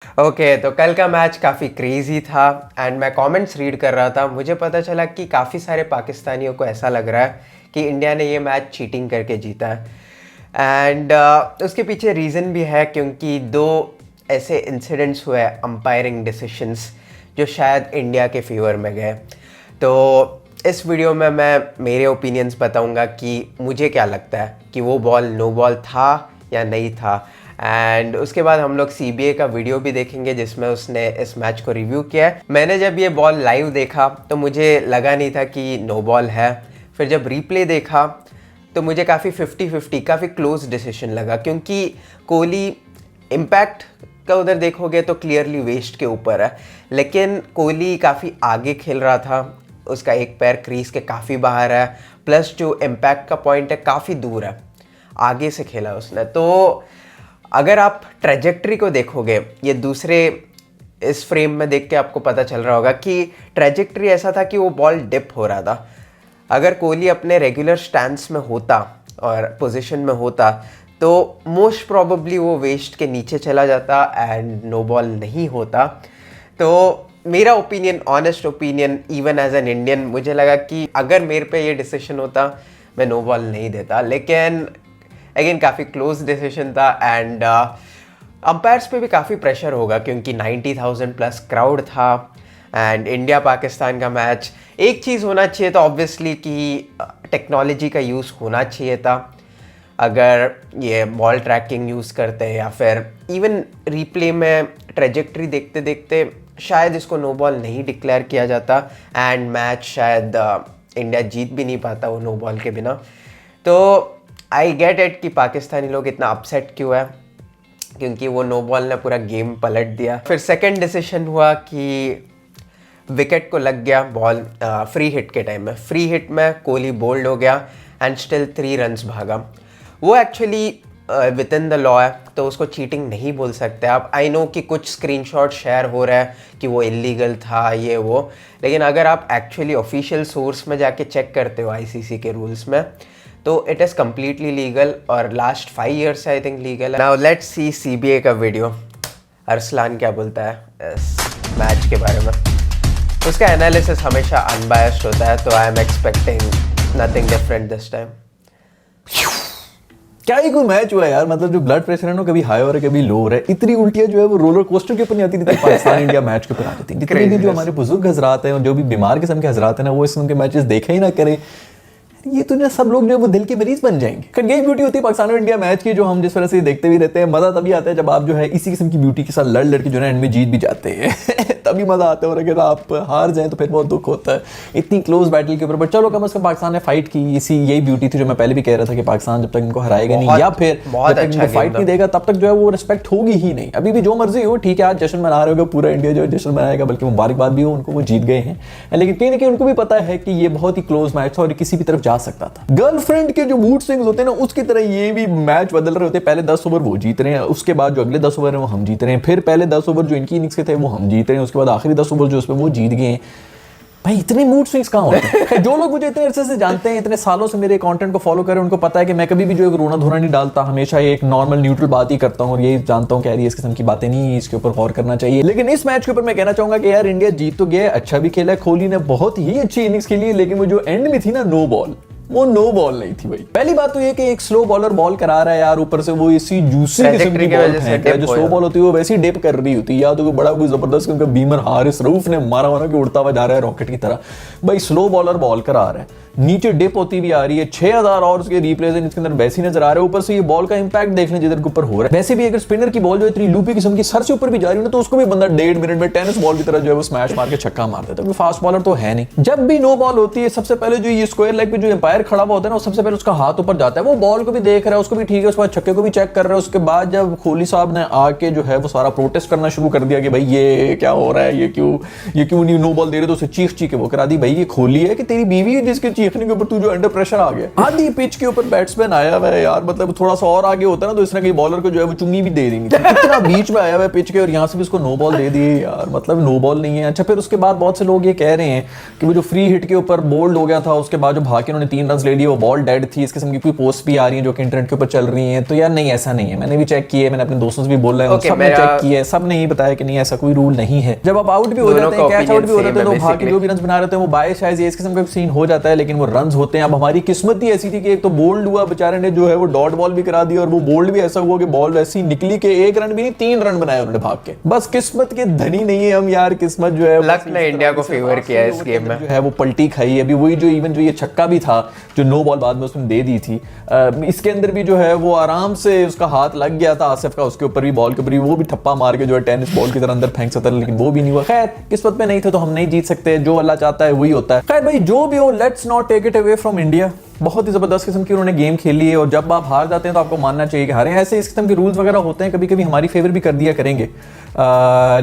Okay तो कल का मैच काफ़ी क्रेज़ी था एंड मैं कमेंट्स रीड कर रहा था। मुझे पता चला कि काफ़ी सारे पाकिस्तानियों को ऐसा लग रहा है कि इंडिया ने ये मैच चीटिंग करके जीता है एंड उसके पीछे रीज़न भी है क्योंकि दो ऐसे इंसिडेंट्स हुए अंपायरिंग डिसीशंस जो शायद इंडिया के फेवर में गए। तो इस वीडियो में मैं मेरे ओपिनियंस बताऊंगा कि मुझे क्या लगता है कि वो बॉल नो बॉल था या नहीं था। एंड उसके बाद हम लोग CBA का वीडियो भी देखेंगे जिसमें उसने इस मैच को रिव्यू किया है। मैंने जब ये बॉल लाइव देखा तो मुझे लगा नहीं था कि नो बॉल है। फिर जब रिप्ले देखा तो मुझे काफ़ी 50-50 काफ़ी क्लोज डिसीजन लगा क्योंकि कोहली इम्पैक्ट का उधर देखोगे तो क्लियरली वेस्ट के ऊपर है, लेकिन कोहली काफ़ी आगे खेल रहा था, उसका एक पैर क्रीज के काफ़ी बाहर है, प्लस जो इम्पैक्ट का पॉइंट है काफ़ी दूर है, आगे से खेला उसने। तो अगर आप ट्रेजेक्ट्री को देखोगे ये दूसरे इस फ्रेम में देख के आपको पता चल रहा होगा कि ट्रेजेक्ट्री ऐसा था कि वो बॉल डिप हो रहा था। अगर कोहली अपने रेगुलर स्टैंस में होता और पोजीशन में होता तो मोस्ट प्रोबेबली वो वेस्ट के नीचे चला जाता एंड नो बॉल नहीं होता। तो मेरा opinion, honest opinion, even as an Indian, मुझे लगा कि अगर मेरे पे ये डिसीजन होता मैं नो बॉल नहीं देता। लेकिन अगेन काफ़ी क्लोज डिसीजन था एंड अंपायर्स पे भी काफ़ी प्रेशर होगा क्योंकि 90,000 प्लस क्राउड था एंड इंडिया पाकिस्तान का मैच। एक चीज़ होना चाहिए था ऑब्वियसली कि टेक्नोलॉजी का यूज़ होना चाहिए था। अगर ये बॉल ट्रैकिंग यूज़ करते हैं या फिर इवन रिप्ले में ट्रेजेक्ट्री देखते देखते शायद इसको नो बॉल नहीं डिक्लेयर किया जाता एंड मैच शायद इंडिया जीत भी नहीं पाता वो नो बॉल के बिना। तो आई गेट इट कि पाकिस्तानी लोग इतना अपसेट क्यों है, क्योंकि वो नो बॉल ने पूरा गेम पलट दिया। फिर सेकंड डिसीजन हुआ कि विकेट को लग गया बॉल फ्री हिट के टाइम में। फ्री हिट में कोहली बोल्ड हो गया एंड स्टिल 3 रन्स भागा। वो actually with in the law है तो उसको चीटिंग नहीं बोल सकते आप। आई नो कि कुछ स्क्रीनशॉट शेयर हो रहा है कि वो इलीगल था ये वो, लेकिन अगर आप एक्चुअली ऑफिशियल सोर्स में जाके चेक करते हो ICC के रूल्स में तो इट इज़ कम्प्लीटली लीगल और लास्ट 5 ईयर्स से आई थिंक लीगल है। नाउ लेट्स सी CBA का वीडियो। अरसलान क्या बोलता है इस मैच के बारे में। उसका एनालिसिस हमेशा अनबायस्ड होता है तो I am expecting nothing different this time. क्या ही कोई मैच हुआ है यार, मतलब जो ब्लड प्रेशर है ना कभी हाई हो रहा है कभी लो हो रहा है। इतनी उल्टियां जो है वो रोलर कोस्टर के ऊपर नहीं आती थी पाकिस्तान इंडिया मैच के ऊपर आती थी। जितने भी जो हमारे बुजुर्ग हजरात हैं, जो भी बीमार किस्म के हजरात हैं ना, वो इस के मैचेस देखे ही ना करें। ये तो ना सब लोग जो है वो दिल के मरीज बन जाएंगे। यही ब्यूटी होती है पाकिस्तान और इंडिया मैच की, जो हम जिस तरह से देखते भी रहते हैं। मजा तभी आता है जब आप जो है इसी किस्म की ब्यूटी के साथ लड़ लड़ के जो है एंड में जीत भी जाते हैं तभी मजा आता है। और अगर आप हार जाएं तो फिर बहुत दुख होता है इतनी क्लोज बैटल के ऊपर। बट चलो कम से कम पाकिस्तान ने फाइट की। इसी यही ब्यूटी थी जो मैं पहले भी कह रहा था कि पाकिस्तान जब तक इनको हराएगा नहीं या फिर जब तक इनको फाइट नहीं देगा तब तक जो है वो रिस्पेक्ट होगी ही नहीं। अभी भी जो मर्जी हो, ठीक है, आज जश्न मना रहे होगा, पूरा इंडिया जो है जश्न मनाएगा, बल्कि मुबारकबाद भी हो उनको, वो जीत गए हैं। लेकिन कहीं ना कहीं उनको भी पता है कि ये बहुत ही क्लोज मैच था और किसी भी तरफ जा सकता था। गर्लफ्रेंड के जो मूड स्विंग्स होते हैं ना, उसकी तरह ये भी मैच बदल रहे होते हैं। पहले 10 ओवर वो जीत रहे हैं, उसके बाद जो अगले 10 ओवर है वो हम जीत रहे हैं, फिर पहले 10 ओवर जो इनकी इनिंग्स के थे वो हम जीत रहे हैं, उसके बाद आखिरी 10 ओवर जो उसमें वो जीत गए हैं। भाई इतने मूड स्विंग्स कहाँ होते हैं? जो लोग मुझे इतने अरसे से जानते हैं, इतने सालों से मेरे कंटेंट को फॉलो कर रहे हैं, उनको पता है कि मैं कभी भी जो एक रोना धोना नहीं डालता, हमेशा एक नॉर्मल न्यूट्रल बात ही करता हूँ और यही जानता हूँ कि यार इस किस्म की बातें नहीं, इसके ऊपर गौर करना चाहिए। लेकिन इस मैच के ऊपर मैं कहना चाहूंगा कि यार इंडिया जीत तो गया, अच्छा भी खेला है, कोहली ने बहुत ही अच्छी इनिंग्स खेली, लेकिन वो जो एंड में थी ना नो बॉल, वो नो बॉल नहीं थी भाई। पहली बात तो ये कि एक स्लो बॉलर बॉल करा रहा है यार, ऊपर से वो इसी जूसी किस्म की बॉल है जो स्लो बॉल होती है वो वैसी डिप कर रही होती है। या तो कोई बड़ा कोई जबरदस्त उनका बीमर हारिस रऊफ ने मारा मारा के उड़ता हुआ जा रहा है रॉकेट की तरह। भाई स्लो बॉलर बॉल करा रहा है, नीचे डिप होती भी आ रही है, 6000 और उसके रिप्लेस इसके अंदर वैसी नजर आ रहे हैं। ऊपर से ये बॉल का इंपैक्ट देख लें जिधर के ऊपर हो रहा है। वैसे भी अगर स्पिनर की बॉल जो इतनी लूपी किस्म की सर से ऊपर भी जा रही है ना, तो उसको भी बंदा 1.5 मिनट में टेनिस बॉल की तरह जो है वो स्मैश मार के छक्का मार देता है। फास्ट बॉलर तो है नहीं। जब भी नो बॉल होती है सबसे पहले जो ये स्क्वायर लेग पे जो एम्पायर खड़ा हुआ होता है ना, सबसे पहले उसका हाथ ऊपर जाता है, वो बॉल को भी देख रहा है, उसको भी ठीक है, उसके बाद छक्के को भी चेक कर रहा है। उसके बाद जब कोहली साहब ने आके जो है वो सारा प्रोटेस्ट करना शुरू कर दिया कि भाई ये क्या हो रहा है, ये क्यों नहीं नो बॉल दे रहे, तो उसे चीख के वो करा दी। भाई ये कोहली है कि तेरी बीवी है जिसके चीखने के ऊपर तू जो अंडर प्रेशर आ गया। आधी पिच के ऊपर बैट्समैन आया हुआ है यार, मतलब थोड़ा सा और आगे होता है ना तो इसने कहीं बॉलर को जो है वो चुंगी भी दे देंगे। इतना बीच में आया हुआ है पिच के और यहाँ से भी इसको नो बॉल दे दिए यार, मतलब नो बॉल नहीं है। अच्छा फिर उसके बाद बहुत से लोग ये कह रहे हैं कि वो जो फ्री हिट के ऊपर बोल्ड हो गया था, उसके बाद जो भाग के उन्होंने 3 रन ले लिए, वो बॉल डेड थी, इस किस्म की कोई पोस्ट भी आ रही है जो कि इंटरनेट के ऊपर चल रही हैं। तो यार नहीं, ऐसा नहीं है, मैंने भी चेक किए, मैंने अपने दोस्तों से भी बोला है, सब ने चेक किया है, सब ने ही बताया कि नहीं ऐसा कोई रूल नहीं है। जब आप आउट भी हो जाते हैं, कैच आउट भी हो जाते हैं, तो भाग के जो भी रन बना रहे थे वो बाय शायद इस किस्म का सीन हो जाता है, लेकिन वो रन होते हैं। अब हमारी किस्मत ही ऐसी थी कि एक तो बोल्ड हुआ, बेचारे ने जो है वो डॉट बॉल भी करा दी, और वो बोल्ड भी ऐसा हुआ कि बॉल वैसी निकली कि 1 रन भी नहीं 3 रन बनाए उन्होंने भाग के। बस किस्मत के धनी नहीं है हम यार, किस्मत जो है लक ने इंडिया को फेवर किया है इस गेम में, जो है वो पलटी खाई। अभी वही जो इवन जो ये छक्का भी था जो नो बॉल बाद में उसने दे दी थी, इसके अंदर भी जो है वो आराम से उसका हाथ लग गया था आसिफ का, उसके ऊपर भी बॉल के ऊपर भी वो भी ठप्पा मार के जो है टेनिस बॉल की तरह अंदर फेंक सकता, लेकिन वो भी नहीं हुआ। खैर किस्मत में नहीं थे तो हम नहीं जीत सकते, जो अल्लाह चाहता है वही होता है। खैर भाई जो भी हो, let's not take it away from India. बहुत ही जबरदस्त किस्म की उन्होंने गेम खेली है, और जब आप हार जाते हैं तो आपको मानना चाहिए कि हारे। ऐसे इस किस्म के रूल्स वगैरह होते हैं, कभी कभी हमारी फेवर भी कर दिया करेंगे,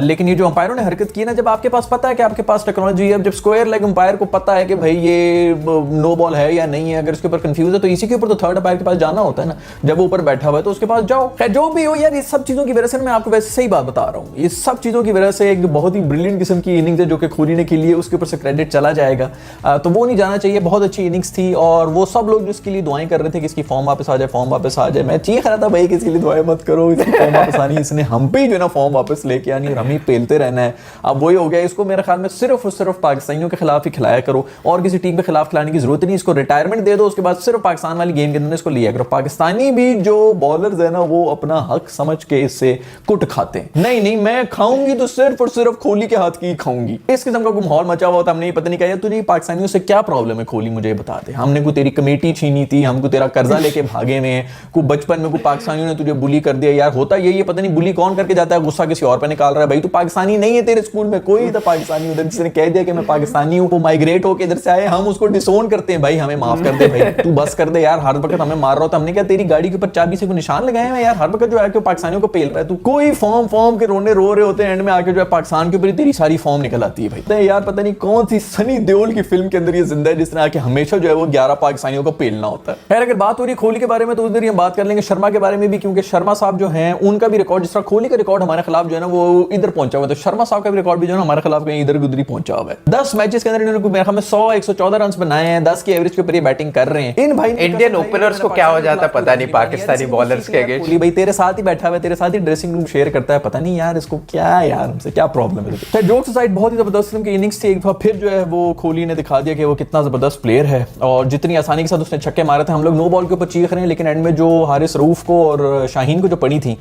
लेकिन ये जो अंपायरों ने हरकत की ना, जब आपके पास पता है कि आपके पास टेक्नोलॉजी है, जब स्क्वायर लेग अंपायर को पता है कि भाई ये नो बॉल है या नहीं है, अगर उसके ऊपर कंफ्यूज है तो इसी के ऊपर तो थर्ड अंपायर के पास जाना होता है ना, जब वो ऊपर बैठा हुआ है तो उसके पास जाओ। जो भी हो यार, ये सब चीज़ों की वजह से मैं आपको वैसे सही बात बता रहा हूँ, ये सब चीज़ों की वजह से एक बहुत ही ब्रिलियंट किस्म की इनिंग्स है जो कि कोहली ने खेली है, उसके ऊपर से क्रेडिट चला जाएगा, तो वो नहीं जाना चाहिए। बहुत अच्छी इनिंग्स थी, और वो सब लोग जिसके लिए दुआएं कर रहे थे कि इसकी फॉर्म वापस आ जाए, फॉर्म वापस आ जाए। मैं चीख रहा था भाई किसी लिए दुआएं मत करो, इसकी फॉर्म वापस आनी, इसने हम पे ही जो है ना फॉर्म वापस लेके आनी, और हम ही पेलते रहना है। अब वही हो गया, इसको मेरे ख्याल में सिर्फ और सिर्फ पाकिस्तानियों के खिलाफ ही खिलाया करो, और किसी टीम के खिलाफ खिलाने की जरूरत नहीं। इसको रिटायरमेंट दे दो, उसके बाद सिर्फ पाकिस्तान वाली गेम के अंदर इसको लिया करो। पाकिस्तानी भी जो बॉलर्स है ना, वो अपना हक समझ के इससे कुट खाते हैं। नहीं नहीं, मैं खाऊंगी तो सिर्फ और सिर्फ कोहली के हाथ की खाऊंगी। इस किस्म का माहौल मचा हुआ था, हमने पता नहीं कहा तुझे पाकिस्तानियों से क्या प्रॉब्लम है कोहली, मुझे बता दे। हमने को तेरी कमेटी छीनी थी, हमको तेरा कर्जा लेके भागे में, को बचपन में को पाकिस्तानियों ने तुझे बुली कर दिया। यार होता यही है, पता नहीं बुली कौन करके जाता है, गुस्सा किसी और पे निकाल रहा है। भाई तू पाकिस्तानी नहीं है, तेरे स्कूल में कोई था पाकिस्तानी उधर जिसने कह दिया कि मैं पाकिस्तानी हूं, वो माइग्रेट होकर इधर से आए, हम उसको डिसोन करते हैं। भाई हमें माफ कर दे भाई, तू बस कर दे यार, हर वक्त हमें मार रहा होता। हमने क्या तेरी गाड़ी के ऊपर चाबी से कोई निशान लगाए हैं यार, हर वक्त जो है कि पाकिस्तानियों को पेल रहा है तू। कोई फॉर्म के रोने रो रहे होते हैं, एंड में आके जो है पाकिस्तान के ऊपर तेरी सारी फॉर्म निकल आती है। भाई यार पता नहीं कौन सी सनी देओल की फिल्म के अंदर ये जिंदा है जिसने आके हमेशा जो है वो 11 पाकिस्तानियों को पेलना होता है। खैर अगर बात हो रही है कोहली के बारे में तो उधर ही हम बात कर लेंगे शर्मा के बारे में भी, क्योंकि शर्मा साहब जो हैं उनका भी रिकॉर्ड, जिस तरह कोहली का रिकॉर्ड हमारे खिलाफ जो है ना वो इधर पहुंचा हुआ है, तो शर्मा साहब का भी रिकॉर्ड भी जो है हमारे खिलाफ कहीं इधर उधर ही पहुंचा हुआ है। 10 मैचेस के अंदर इन्होंने मेरे ख्याल में 100-114 रन बनाए हैं, 10 की एवरेज के ऊपर ये बैटिंग कर रहे हैं। इन भाई इंडियन ओपनर्स को क्या हो जाता पता नहीं पाकिस्तानी बॉलर्स के अगेंस्ट। कोहली भाई तेरे साथ ही बैठा हुआ है, तेरे साथ ही ड्रेसिंग रूम शेयर करता है, पता नहीं यार इसको क्या यार हमसे क्या प्रॉब्लम है। खैर जोक्स साइड बहुत ही जबरदस्त किस्म की इनिंग्स थी। एक बार फिर जो है वो कोहली ने दिखा दिया कि वो कितना जबरदस्त प्लेयर है, और जितनी आसानी के साथ उसने छक्के मारे थे। हम लोग नो बॉल के ऊपर चीख रहे हैं, लेकिन एंड में जो हारिस रऊफ को और शाहीन को जो पड़ी थी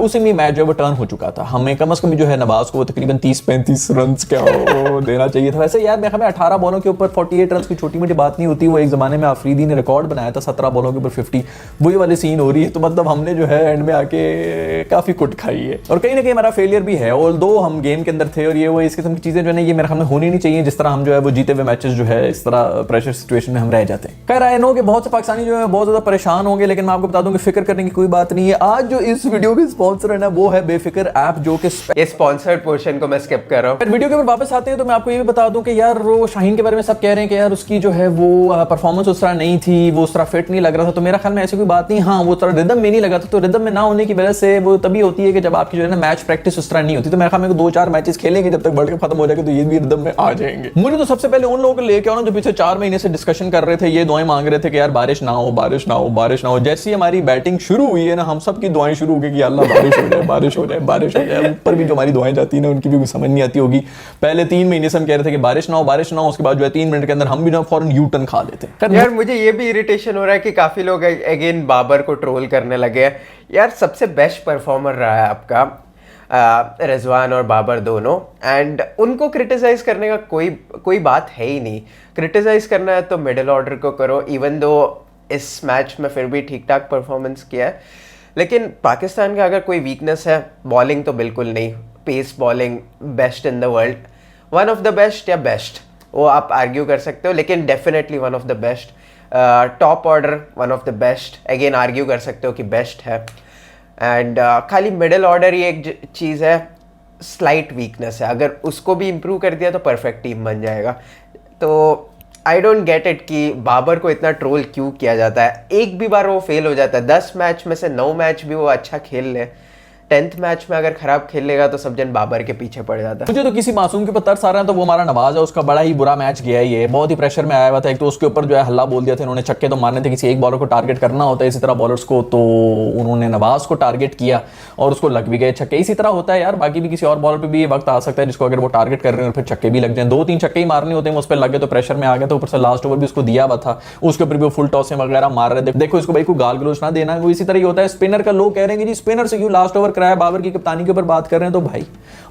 उसी में मैच जो है वो टर्न हो चुका था। हमें कम से कम जो है नवाज को तकरीबन 30-35 रन क्या देना चाहिए था। वैसे यार मैं हमें 18 बॉलों के ऊपर 48 रन की छोटी मोटी बात नहीं होती। वो एक जमाने में आफरीदी ने रिकॉर्ड बनाया था 17 बॉलों के ऊपर 50, वही वाली सीन हो रही है। तो मतलब हमने जो है एंड में आके काफी कुट खाई है, और कहीं ना कहीं हमारा फेलियर भी है। और दो हम गेम के अंदर थे, और ये वो इस किस्म की चीजें जो है ये मेरे ख्याल में होनी नहीं चाहिए, जिस तरह हम जो है वो जीते हुए मैचेस जो है इस तरह प्रेशर सिचुएशन में हम रह जाते हैं। खैर आई नो कि बहुत से पाकिस्तानी जो है बहुत ज्यादा परेशान होंगे, लेकिन मैं आपको बता दूं कि फिक्र करने की कोई बात नहीं है। आज जो इस वीडियो के स्पॉन्सर है ना वो है बेफिक्र ऐप, जो कि ये स्पॉन्सर्ड पोर्शन को मैं स्किप कर रहा हूं। वीडियो के ऊपर वापस आते हैं तो मैं आपको ये भी बता दूं कि यार वो शाहीन के बारे में सब कह रहे हैं कि यार उसकी जो है वो परफॉर्मेंस उस तरह नहीं थी, वो उस तरह फिट नहीं लग रहा था। तो मेरा ख्याल में ऐसी कोई बात नहीं। हाँ वो तरह रिदम में नहीं लगा था, तो रिदम में ना होने की वजह से वो तभी होती है कि जब आपकी जो है ना मैच प्रैक्टिस उस तरह नहीं होती। तो मेरे ख्याल में 2-4 मैचेस खेलेंगे, जब तक वर्ल्ड कप खत्म हो जाएगा तो ये भी रिदम में आ जाएंगे। मुझे तो सबसे पहले उन लोगों को लेके आना जो पिछले 4 महीने से डिस्कशन कर रहे थे, ये दुआएं मांग रहे थे कि यार बारिश ना हो, बारिश ना हो, बारिश ना हो। जैसे ही हमारी बैटिंग शुरू हुई है ना, हम सब की दुआएं शुरू हो गई कि अल्लाह बारिश हो जाए, बारिश हो जाए, बारिश हो जाए। ऊपर भी जो हमारी दुआएं जाती है ना उनकी भी समझ नहीं आती होगी। पहले 3 महीने से हम कह रहे थे कि बारिश ना हो, बारिश ना हो, उसके बाद जो है 3 मिनट के अंदर हम भी ना फौरन यू टर्न खा लेते हैं। यार मुझे ये भी इरिटेशन हो रहा है कि काफी लोग अगेन बाबर को ट्रोल करने लगे हैं। यार सबसे बेस्ट परफॉर्मर रहा है आपका रिजवान और बाबर दोनों, एंड उनको क्रिटिसाइज करने का कोई बात है ही नहीं। क्रिटिसाइज करना है तो मिडिल ऑर्डर को करो, इवन दो इस मैच में फिर भी ठीक ठाक परफॉर्मेंस किया है। लेकिन पाकिस्तान का अगर कोई वीकनेस है, बॉलिंग तो बिल्कुल नहीं। Pace bowling best in the world, one of the best या बेस्ट वो आप आर्ग्यू कर सकते हो, लेकिन definitely one of the best. Top order one of the best, again argue कर सकते हो कि बेस्ट है। एंड खाली मिडिल ऑर्डर ही एक चीज़ है, स्लाइट वीकनेस है, अगर उसको भी इम्प्रूव कर दिया तो परफेक्ट टीम बन जाएगा। तो आई डोंट गेट इट कि बाबर को इतना ट्रोल क्यों किया जाता है। एक भी बार वो फेल हो जाता है, 10 मैच में से 9 मैच भी वो अच्छा खेल ले, 10th मैच में अगर खराब खेल लेगा तो सब जन बाबर के पीछे पड़ जाता। मुझे तो किसी मासूम के ऊपर तरस आ रहा है तो वो हमारा नवाज है, उसका बड़ा ही बुरा मैच गया है, ये बहुत ही प्रेशर में आया हुआ था। एक तो उसके ऊपर जो है हल्ला बोल दिया था इन्होंने, छक्के तो मारने थे, किसी एक बॉलर को टारगेट करना होता है इसी तरह बॉलर्स को, तो उन्होंने नवाज को टारगेट किया और उसको लग भी गए छक्के। इसी तरह होता है यार, बाकी भी किसी और बॉलर पे भी ये वक्त आ सकता है जिसको अगर वो टारगेट कर रहे हैं और फिर छक्के भी लग जाए। 2-3 छक्के ही मारने होते हैं, उस पर लगे तो प्रेशर में आ गए, तो ऊपर से लास्ट ओवर भी उसको दिया हुआ था, उसके ऊपर भी वो फुल टॉस वगैरह मार रहे थे। देखो इसको भाई को गाल गलोच ना देना, वो इसी तरह ही होता है। स्पिनर का लोग कह रहे हैं कि जी स्पिनर से क्यों लास्ट ओवर कराया, बाबर की कप्तानी के ऊपर बात कर रहे हैं, तो भाई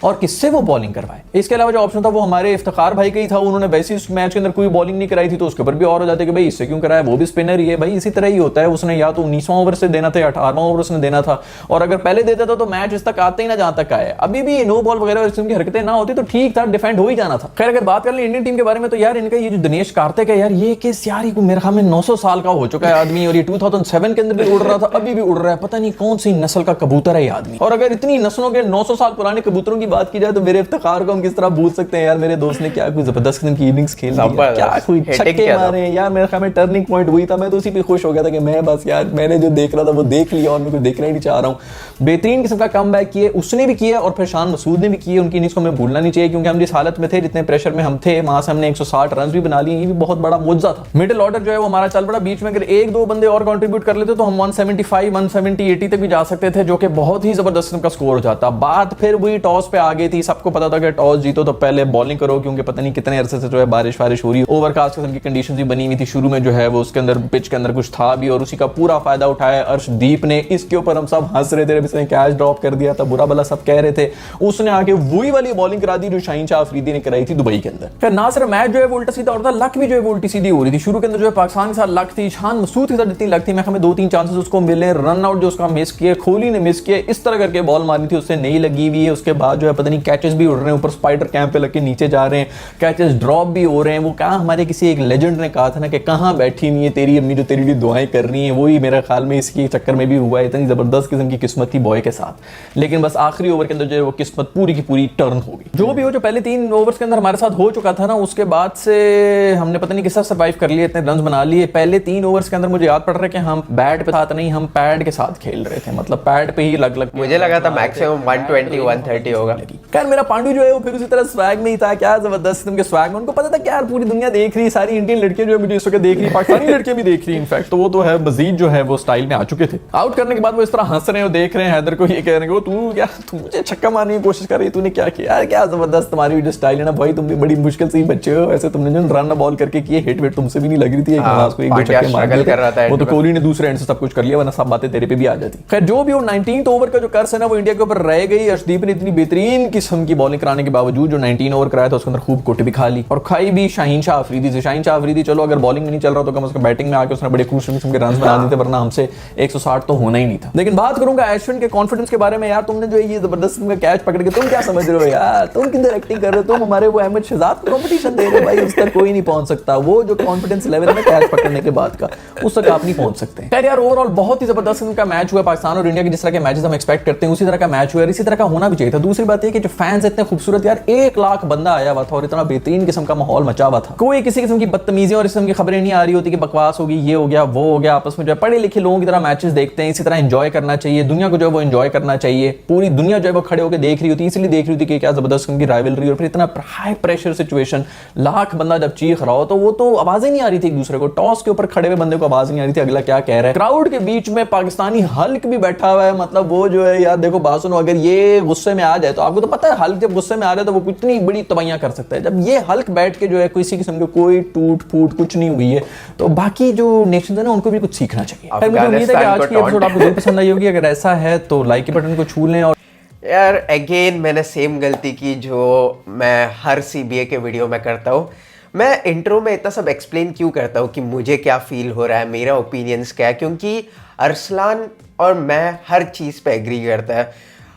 और किससे वो बॉलिंग करवाए। इसके अलावा जो ऑप्शन था वो हमारे इफ्तिखार भाई का ही था, उन्होंने वैसे इस मैच के अंदर कोई बॉलिंग नहीं कराई थी, तो उसके ऊपर भी और हो जाते कि भाई इससे क्यों कराया, वो भी स्पिनर ही है। भाई इसी तरह ही होता है, उसने या तो 19वां ओवर से देना था या 18वां ओवर उसने देना था, और अगर पहले देता था तो मैच इस तक आते ही ना जहां तक आए। अभी भी नो बॉल वगैरह इस की हरकतें ना होती तो ठीक था, डिफेंड हो ही जाना था। खैर अगर बात कर ले इंडियन टीम के बारे में, तो यार इनका ये जो दिनेश कार्तिक है यार, ये केस यार मेरे ख्याल में 900 साल का हो चुका है आदमी, और ये 2007 के अंदर भी उड़ रहा था, अभी भी उड़ रहा है, पता नहीं कौन सी नस्ल का कबूतर है ये आदमी। और अगर इतनी नस्लों के 900 साल पुराने कबूतरों की बात की जाए तो मेरे इफ्तिखार को हम किस तरह भूल सकते हैं यार। मेरे दोस्त ने क्या कोई जबरदस्त किस्म की इनिंग्स खेल दी, क्या कोई छक्के मारे यार, मेरे ख्याल में टर्निंग पॉइंट हुई था। मैं तो उसी पे खुश हो गया था कि मैं बस यार मैंने जो देख रहा था वो देख लिया और मैं कुछ देखना ही नहीं चाह रहा हूं। बेहतरीन किस्म का कमबैक किए उसने भी किया और फिर शान मसूद ने भी किए, उनकी इनिंग्स को हमें भूलना नहीं चाहिए, क्योंकि हम जिस हालत में थे, जितने प्रेशर में हम थे, वहां से हमने 160 रन भी बना लिए, ये भी बहुत बड़ा मुआवजा था। मिडिल ऑर्डर जो है वो हमारा चल पड़ा, बीच में अगर 1-2 बंदे और कंट्रीब्यूट कर लेते तो हम 175, 170, 80 तक भी जा सकते थे, जो कि बहुत ही जबरदस्त किस्म का स्कोर हो जाता। बात फिर वही टॉस पे आ गई थी, सबको पता था कि टॉस जीतो तो पहले बॉलिंग करो, क्योंकि पता नहीं कितने अरसे से जो है बारिश हो रही, ओवरकास्ट किस्म की कंडीशंस भी बनी हुई थी शुरू में, जो है वो उसके अंदर पिच के अंदर कुछ था भी, और उसी का पूरा फायदा उठाया अर्शदीप ने। इसके ऊपर हम सब हंस रहे थे, इसने कैच ड्रॉप कर दिया था, बुरा भला सब कह रहे थे, उसने आके वही वाली बॉलिंग करा दी जो शाहीन शाह अफरीदी ने कराई थी दुबई के अंदर। फिर ना सिर्फ मैच जो है वो उल्टा सीधा होता, लक भी जो है वो उल्टी सीधी हो रही थी। शुरू के अंदर जो है पाकिस्तान के साथ लक थी, शान मसूद के साथ इतनी लक थी, मैं हमें 2-3 चांसेस उसको मिले, रन आउट जो उसका मिस किए, कोहली ने मिस किए, इस तरह करके बॉल मारनी थी, उससे नहीं लगी हुई है। उसके बाद जो है पता नहीं कैचेस भी उड़ रहे हैं, ऊपर स्पाइडर कैंप पे लग के नीचे जा रहे हैं, कैचेस ड्रॉप भी हो रहे हैं। वो कहाँ हमारे किसी एक लेजेंड ने कहा था ना कि कहाँ बैठी हुई है तेरी अम्मी जो तेरे लिए दुआएं कर रही हैं, वही मेरे ख्याल में इसकी चक्कर में भी हुआ है। इतनी जबरदस्त किस्म की किस्मत थी बॉय के साथ, लेकिन बस आखिरी ओवर के अंदर जो है वो किस्मत पूरी की पूरी टर्न हो गई। जो भी हो, जो पहले 3 ओवर्स के अंदर हमारे साथ हो चुका था ना, उसके बाद से हमने पता नहीं किस तरह सर्वाइव कर लिए, इतने रन बना लिए। पहले 3 ओवर्स के अंदर मुझे याद पड़ रहा है कि हम बैट पे साथ नहीं, हम पैड के साथ खेल रहे थे, मतलब पैड पे ही लग मुझे लगा था मैक्सिमम 120 130 होगा। खैर मेरा पांडु जो है वो फिर उसी तरह स्वैग में ही था, क्या जबरदस्त किस्म के स्वैग में। उनको पता था कि यार पूरी दुनिया देख रही है, सारी इंडियन लड़कियां जो है मुझे इस वक्त देख रही है, पाकिस्तानी लड़कियां भी देख रही है इनफैक्ट, तो वो तो है मजीद जो है वो स्टाइल में आ चुके थे। आउट करने के बाद वो इस तरह हंस रहे हैं, देख रहे हैं हैदर को, ये कह रहे हैं तू क्या, तू मुझे छक्का मारने की कोशिश कर रही है, तूने क्या किया यार, क्या जबरदस्त तुम्हारी जो स्टाइल है ना भाई, तुम भी बड़ी मुश्किल से ही बच्चे हो, ऐसे तुमने जो रन बॉल करके किए, हिट वेट तुमसे भी नहीं लग रही थी, एक छक्के मार दिए, वो तो कोहली ने दूसरे एंड से सब कुछ कर लिया, वरना सब बातें तेरे पे भी आ जाती। खैर जो भी हो, 19th ओवर का जो कर्स है ना वो इंडिया के ऊपर रह गई। अर्शदीप ने इतनी बेहतरीन किस्म की बॉलिंग कराने के बावजूद जो 19 ओवर कराया था उसके अंदर खूब कोटे भी खा ली, और खाई भी शाहीन शाह अफरीदी से। शाहीन शाह अफरीदी चलो अगर बॉलिंग में नहीं चल रहा तो कम से कम बैटिंग में आके उसने बड़े खूबसूरत किस्म के रन बना दिए थे, वरना हमसे 160 तो होना ही नहीं था। लेकिन बात करूंगा अश्विन के कॉन्फिडेंस के बारे में। यार तुमने जो ये जबरदस्त कैच पकड़ के, तुम क्या समझ रहे हो यार, तुम किधर एक्टिंग कर रहे हो, तुम हमारे वो अहमद शहजाद को कॉम्पिटिशन दे रहे हो भाई, उस तक कोई नहीं पहुंच सकता। वो जो कॉन्फिडेंस लेवल है कैच पकड़ने के बाद का, उस तक आप नहीं पहुंच सकते। खैर यार ओवरऑल बहुत ही जबरदस्त का मैच हुआ, पाकिस्तान और इंडिया के जिस तरह के मैचेस हम एक्सपेक्ट करते हैं उसी तरह का मैच हुआ, इसी तरह का होना भी चाहिए था। दूसरी बात यह कि जो फैंस इतने खूबसूरत, यार 1 लाख बंदा आया हुआ था और इतना बेहतरीन किस्म का माहौल मचा हुआ था, कोई किसी किस्म की बदतमीजी और इस किस्म की खबरें नहीं आ रही होती कि बकवास होगी, ये हो गया वो हो गया। आपस में जो है पढ़े लिखे लोगों की तरह मैचेस देखते हैं, इसी तरह एंजॉय करना चाहिए, दुनिया को जो है वो एंजॉय करना चाहिए। पूरी दुनिया जो है वो खड़े होकर देख रही होती, इसलिए देख रही होती कि क्या जबरदस्त किस्म की राइवलरी, और फिर इतना हाई प्रेशर सिचुएशन, लाख बंदा जब चीख रहा हो तो वो तो आवाजें नहीं आ रही थी एक दूसरे को, टॉस के ऊपर खड़े हुए बंदे को आवाज नहीं आ रही थी अगला क्या कह रहा है। क्राउड के बीच में पाकिस्तानी हल्क भी बैठा हुआ है, मतलब वो जो है यार देखो बात सुनो, अगर ये गुस्से में आ जाए तो आपको तो पता है हल्क जब गुस्से में आ जाए तो वो कितनी बड़ी तबाहियां कर सकता है। जब ये हल्क बैठ के जो है किसी किस्म के कोई टूट फूट कुछ नहीं हुई है, तो बाकी जो नेशन है ना उनको भी कुछ सीखना चाहिए। मुझे उम्मीद है कि आज की एपिसोड आपको जरूर पसंद आई होगी। अगर ऐसा है तो लाइक के बटन को छू लें। और यार अगेन मैंने सेम गलती की जो मैं हर CBA के वीडियो में करता हूँ। मैं इंट्रो में इतना सब एक्सप्लेन क्यों करता हूँ कि मुझे क्या फील हो रहा है, मेरा ओपिनियंस क्या है, क्योंकि अरसलान और मैं हर चीज़ पे एग्री करता है,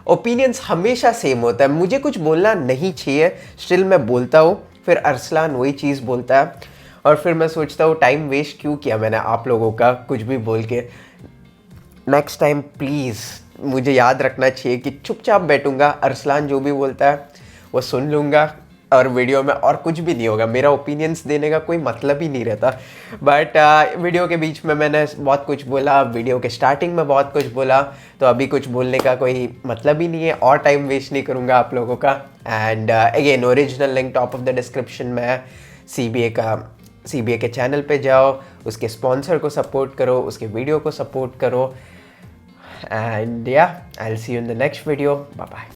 ओपिनियंस हमेशा सेम होता है। मुझे कुछ बोलना नहीं चाहिए, स्टिल मैं बोलता हूँ, फिर अरसलान वही चीज़ बोलता है, और फिर मैं सोचता हूँ टाइम वेस्ट क्यों किया मैंने आप लोगों का कुछ भी बोल के। नेक्स्ट टाइम प्लीज़ मुझे याद रखना चाहिए कि चुपचाप बैठूंगा, अरसलान जो भी बोलता है वो सुन लूँगा, और वीडियो में और कुछ भी नहीं होगा, मेरा ओपिनियंस देने का कोई मतलब ही नहीं रहता। बट वीडियो के बीच में मैंने बहुत कुछ बोला, वीडियो के स्टार्टिंग में बहुत कुछ बोला, तो अभी कुछ बोलने का कोई मतलब ही नहीं है और टाइम वेस्ट नहीं करूँगा आप लोगों का। And again original link top of the description में है। CBA के चैनल पे जाओ, उसके स्पॉन्सर को सपोर्ट करो, उसके वीडियो को सपोर्ट करो। एंड या I will see you in the next video. Bye bye.